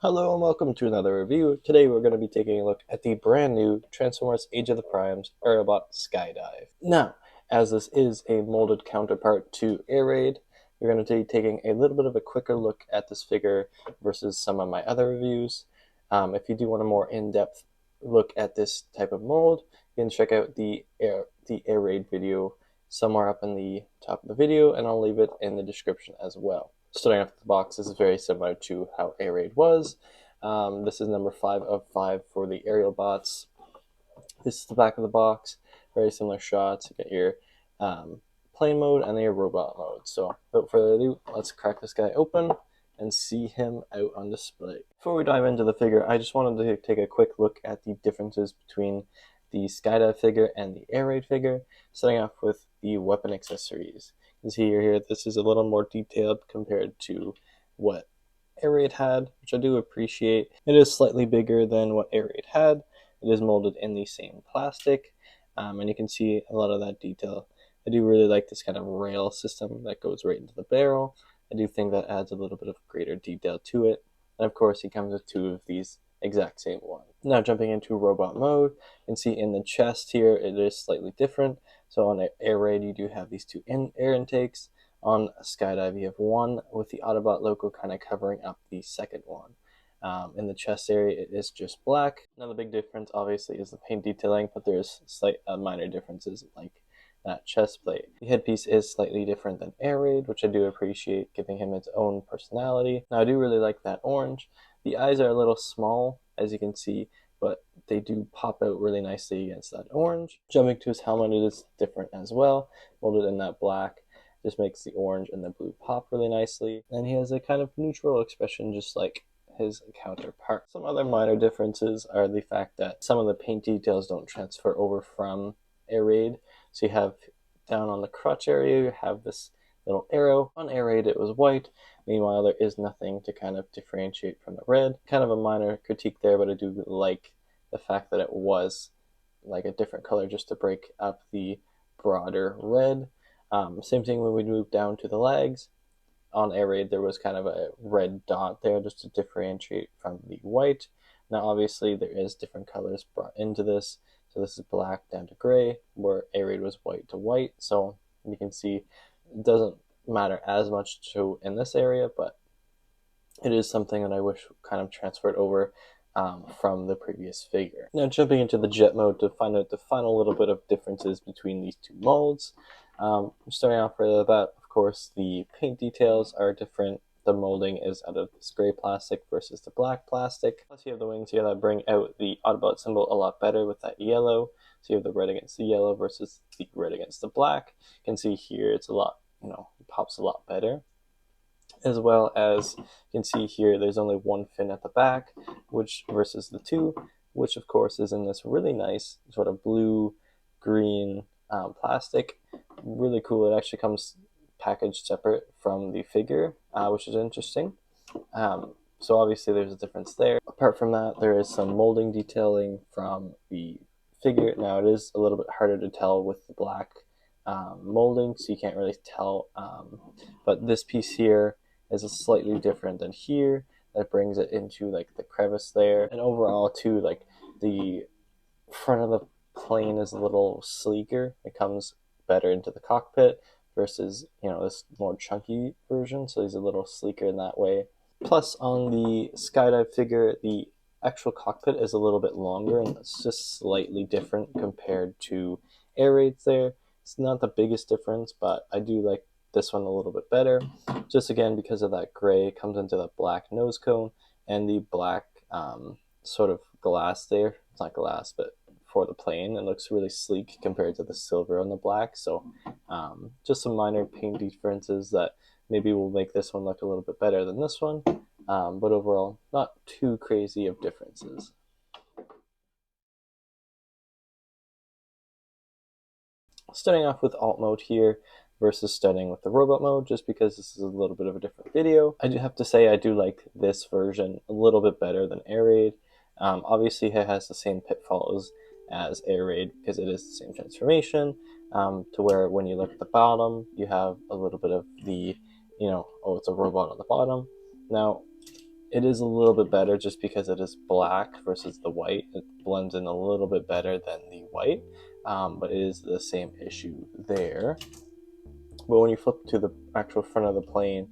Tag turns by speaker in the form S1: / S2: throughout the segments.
S1: Hello and welcome to another review. Today we're going to be taking a look at the brand new Transformers Age of the Primes Aerialbot Skydive. Now, as this is a molded counterpart to Air Raid, we're going to be taking a little bit of a quicker look at this figure versus some of my other reviews. If you do want a more in-depth look at this type of mold, you can check out the Air Raid video somewhere up in the top of the video, and I'll leave it in the description as well. Starting off with the box, this is very similar to how Air Raid was. This is number 5 of 5 for the Aerialbots. This is the back of the box. Very similar shots. You get your plane mode and then your robot mode. So without further ado, let's crack this guy open and see him out on display. Before we dive into the figure, I just wanted to take a quick look at the differences between the Skydive figure and the Air Raid figure, starting off with the weapon accessories. You can see here, this is a little more detailed compared to what Air Raid had, which I do appreciate. It is slightly bigger than what Air Raid had. It is molded in the same plastic, and you can see a lot of that detail. I do really like this kind of rail system that goes right into the barrel. I do think that adds a little bit of greater detail to it. And of course, he comes with 2 of these exact same one. Now jumping into robot mode, you can see in the chest here it is slightly different. So on Air Raid you do have these 2 air intakes. On Skydive you have 1 with the Autobot logo kind of covering up the second one. In the chest area it is just black. Now the big difference obviously is the paint detailing, but there's slight minor differences like that chest plate. The headpiece is slightly different than Air Raid, which I do appreciate, giving him its own personality. Now I do really like that orange. The eyes are a little small, as you can see, but they do pop out really nicely against that orange. Jumping to his helmet, it is different as well, molded in that black. Just makes the orange and the blue pop really nicely. And he has a kind of neutral expression, just like his counterpart. Some other minor differences are the fact that some of the paint details don't transfer over from Air Raid. So you have down on the crotch area, you have this little arrow. On Air Raid it was white. Meanwhile, there is nothing to kind of differentiate from the red. Kind of a minor critique there, but I do like the fact that it was like a different color just to break up the broader red. Same thing when we moved down to the legs. On Air Raid there was kind of a red dot there just to differentiate from the white. Now obviously there is different colors brought into this. So this is black down to gray, where Air Raid was white to white. So you can see it doesn't matter as much to in this area, but it is something that I wish kind of transferred over from the previous figure. Now jumping into the jet mode to find out the final little bit of differences between these 2 molds. Starting off right at the bat, of course, the paint details are different. The molding is out of this gray plastic versus the black plastic. Plus you have the wings here that bring out the Autobot symbol a lot better with that yellow. So you have the red against the yellow versus the red against the black. You can see here it's a lot, it pops a lot better. As well as you can see here there's only 1 fin at the back, which versus the 2, which of course is in this really nice sort of blue green plastic. Really cool. It actually comes packaged separate from the figure, which is interesting. So obviously there's a difference there. Apart from that, there is some molding detailing from the figure. Now it is a little bit harder to tell with the black molding, so you can't really tell, but this piece here is a slightly different than here. That brings it into like the crevice there, and overall too, like the front of the plane is a little sleeker. It comes better into the cockpit versus this more chunky version, so he's a little sleeker in that way. Plus on the Skydive figure, the actual cockpit is a little bit longer, and it's just slightly different compared to Air Raid's there. It's not the biggest difference, but I do like this one a little bit better, just again because of that gray. It comes into that black nose cone and the black sort of glass there. It's not glass, but for the plane it looks really sleek compared to the silver on the black. So just some minor paint differences that maybe will make this one look a little bit better than this one, but overall not too crazy of differences. Starting off with alt mode here versus starting with the robot mode, just because this is a little bit of a different video. I do have to say I do like this version a little bit better than Air Raid. Obviously it has the same pitfalls as Air Raid because it is the same transformation, to where when you look at the bottom you have a little bit of the, oh, it's a robot on the bottom. Now It is a little bit better just because it is black versus the white. It blends in a little bit better than the white, but it is the same issue there. But when you flip to the actual front of the plane,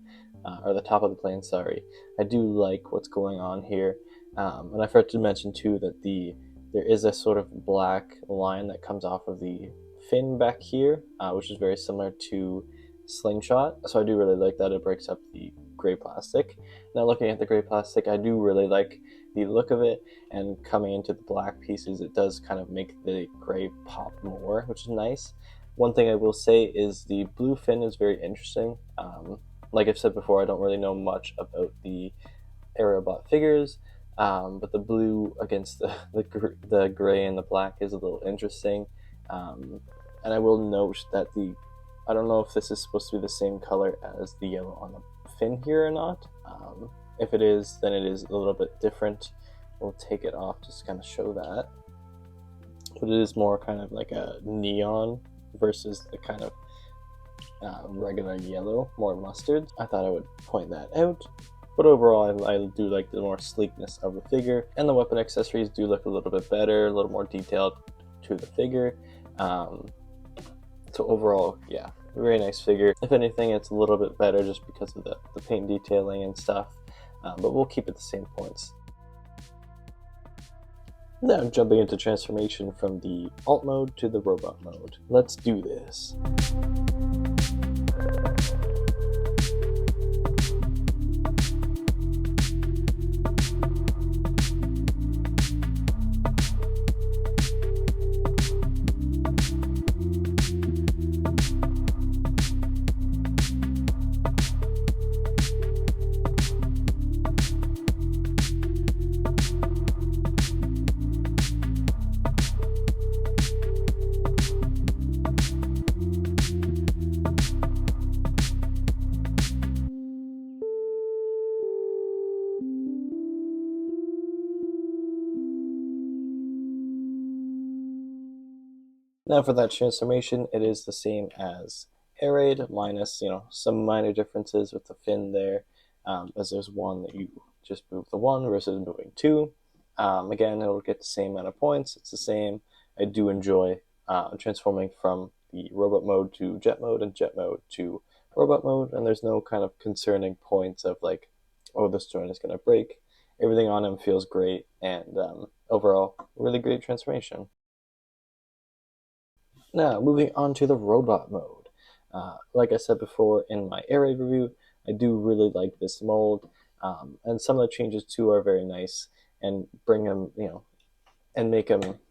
S1: or the top of the plane, sorry, I do like what's going on here. And I forgot to mention too that there is a sort of black line that comes off of the fin back here, which is very similar to Slingshot. So I do really like that. It breaks up the gray plastic. Now looking at the gray plastic, I do really like the look of it, and coming into the black pieces, it does kind of make the gray pop more, which is nice. One thing I will say is the blue fin is very interesting. Like I've said before, I don't really know much about the Aerialbot figures, but the blue against the gray and the black is a little interesting. And I will note that I don't know if this is supposed to be the same color as the yellow on the fin here or not. If it is, then it is a little bit different. We'll take it off just to kind of show that. But it is more kind of like a neon versus the kind of regular yellow, more mustard. I thought I would point that out. But overall, I do like the more sleekness of the figure, and the weapon accessories do look a little bit better, a little more detailed to the figure. So overall, yeah, very nice figure. If anything, it's a little bit better just because of the paint detailing and stuff, but we'll keep it the same points. Now jumping into transformation from the alt mode to the robot mode. Let's do this. Now for that transformation, it is the same as Air Raid, minus, some minor differences with the fin there, as there's one that you just move the one versus moving two. Again, it'll get the same amount of points. It's the same. I do enjoy transforming from the robot mode to jet mode and jet mode to robot mode, and there's no kind of concerning points of like, oh, this joint is going to break. Everything on him feels great, and overall, really great transformation. Now, moving on to the robot mode. Like I said before in my Air Raid review, I do really like this mold, and some of the changes too are very nice and bring them, and make them.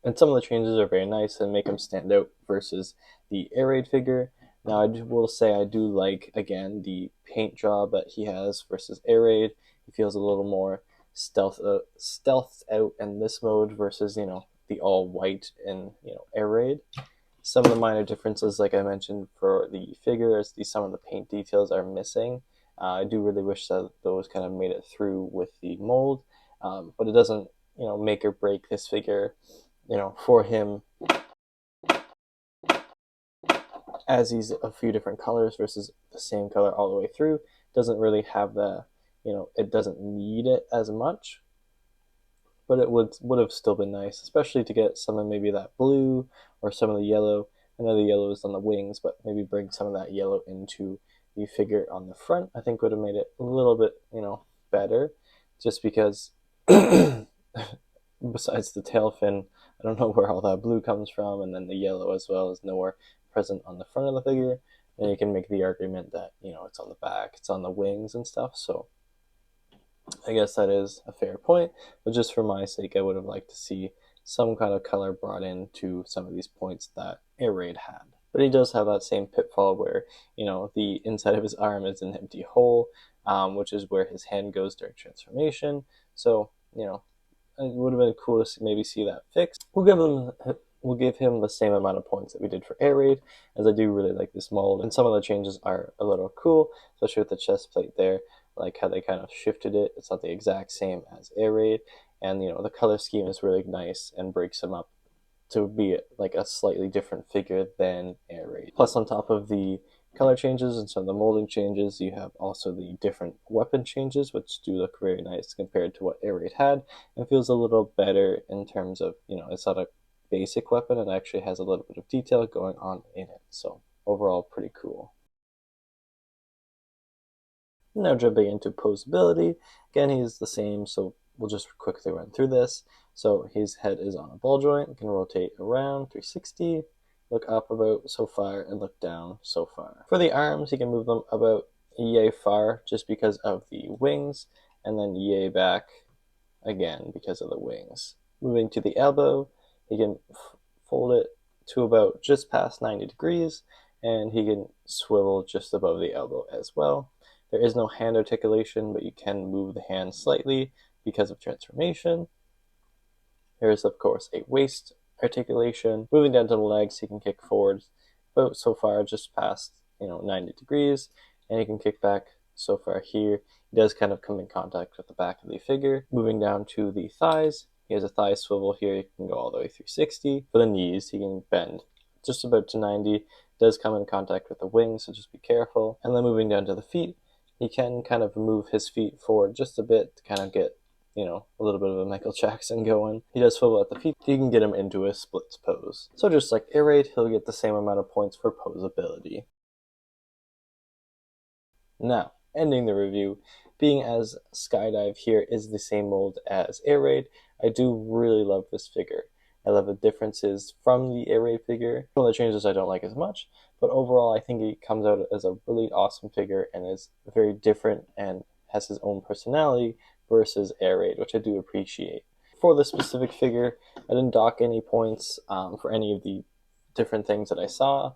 S1: And some of the changes are very nice and make them stand out versus the Air Raid figure. Now, I will say I do like, again, the paint job that he has versus Air Raid. He feels a little more stealthed out in this mode versus, the all white in Air Raid. Some of the minor differences, like I mentioned, for the figures, some of the paint details are missing. I do really wish that those kind of made it through with the mold, but it doesn't make or break this figure for him, as he's a few different colors versus the same color all the way through. Doesn't really have the it doesn't need it as much. But it would have still been nice, especially to get some of maybe that blue or some of the yellow. I know the yellow is on the wings, but maybe bring some of that yellow into the figure on the front. I think would have made it a little bit, better, just because besides the tail fin, I don't know where all that blue comes from, and then the yellow as well is nowhere present on the front of the figure. And you can make the argument that, it's on the back, it's on the wings and stuff, so I guess that is a fair point, but just for my sake, I would have liked to see some kind of color brought into some of these points that Air Raid had. But he does have that same pitfall where, the inside of his arm is an empty hole, which is where his hand goes during transformation. So, it would have been cool to maybe see that fixed. We'll give him the same amount of points that we did for Air Raid, as I do really like this mold, and some of the changes are a little cool, especially with the chest plate there. Like how they kind of shifted it. It's not the exact same as Air Raid, and the color scheme is really nice and breaks him up to be like a slightly different figure than Air Raid. Plus, on top of the color changes and some of the molding changes. You have also the different weapon changes, which do look very nice compared to what Air Raid had, and feels a little better in terms of, it's not a basic weapon, it actually has a little bit of detail going on in it. So overall, pretty cool. Now jumping into posability, again, he's the same, so we'll just quickly run through this. So his head is on a ball joint, can rotate around 360, look up about so far, and look down so far. For the arms, he can move them about yay far just because of the wings, and then yay back again because of the wings. Moving to the elbow, he can fold it to about just past 90 degrees, and he can swivel just above the elbow as well. There is no hand articulation, but you can move the hand slightly because of transformation. There is, of course, a waist articulation. Moving down to the legs, he can kick forward about so far just past 90 degrees, and he can kick back so far here. He does kind of come in contact with the back of the figure. Moving down to the thighs, he has a thigh swivel here. He can go all the way 360. For the knees, he can bend just about to 90. Does come in contact with the wings, so just be careful. And then moving down to the feet, he can kind of move his feet forward just a bit to kind of get, a little bit of a Michael Jackson going. He does swivel at the feet. You can get him into a splits pose. So just like Air Raid, he'll get the same amount of points for posability. Now, ending the review, being as Skydive here is the same mold as Air Raid, I do really love this figure. I love the differences from the Air Raid figure. Some of the changes I don't like as much, but overall I think he comes out as a really awesome figure and is very different and has his own personality versus Air Raid, which I do appreciate. For this specific figure, I didn't dock any points for any of the different things that I saw,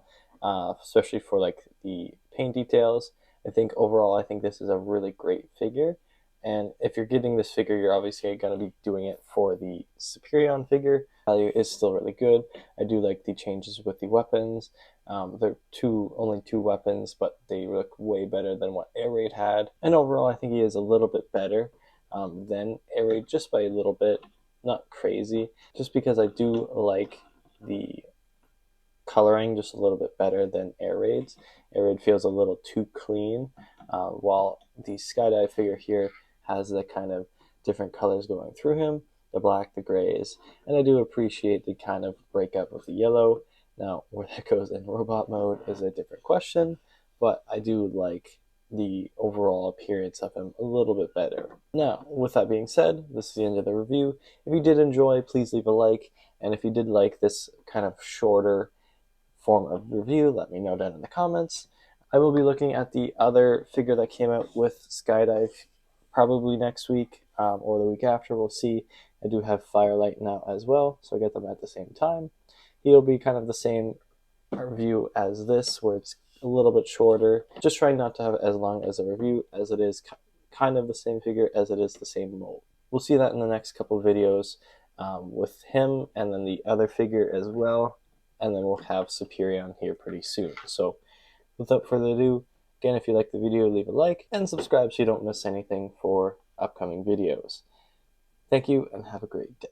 S1: especially for like the paint details. I think overall, I think this is a really great figure. And if you're getting this figure, you're obviously going to be doing it for the superion figure. Value is still really good. I do like the changes with the weapons. They're only two weapons, but they look way better than what Air Raid had. And overall, I think he is a little bit better than Air Raid, just by a little bit. Not crazy, just because I do like the coloring just a little bit better than Air Raid's. Air Raid feels a little too clean, while the Skydive figure here has the kind of different colors going through him, the black, the grays, and I do appreciate the kind of breakup of the yellow. Now, where that goes in robot mode is a different question, but I do like the overall appearance of him a little bit better. Now, with that being said, this is the end of the review. If you did enjoy, please leave a like, and if you did like this kind of shorter form of review, let me know down in the comments. I will be looking at the other figure that came out with Skydive probably next week or the week after. We'll see. I do have Firelight now as well, so I get them at the same time. He'll be kind of the same review as this, where it's a little bit shorter. Just trying not to have as long as a review, as it is kind of the same figure, as it is the same mold. We'll see that in the next couple videos with him and then the other figure as well. And then we'll have Superion here pretty soon. So without further ado, again, if you like the video, leave a like and subscribe so you don't miss anything for upcoming videos. Thank you and have a great day.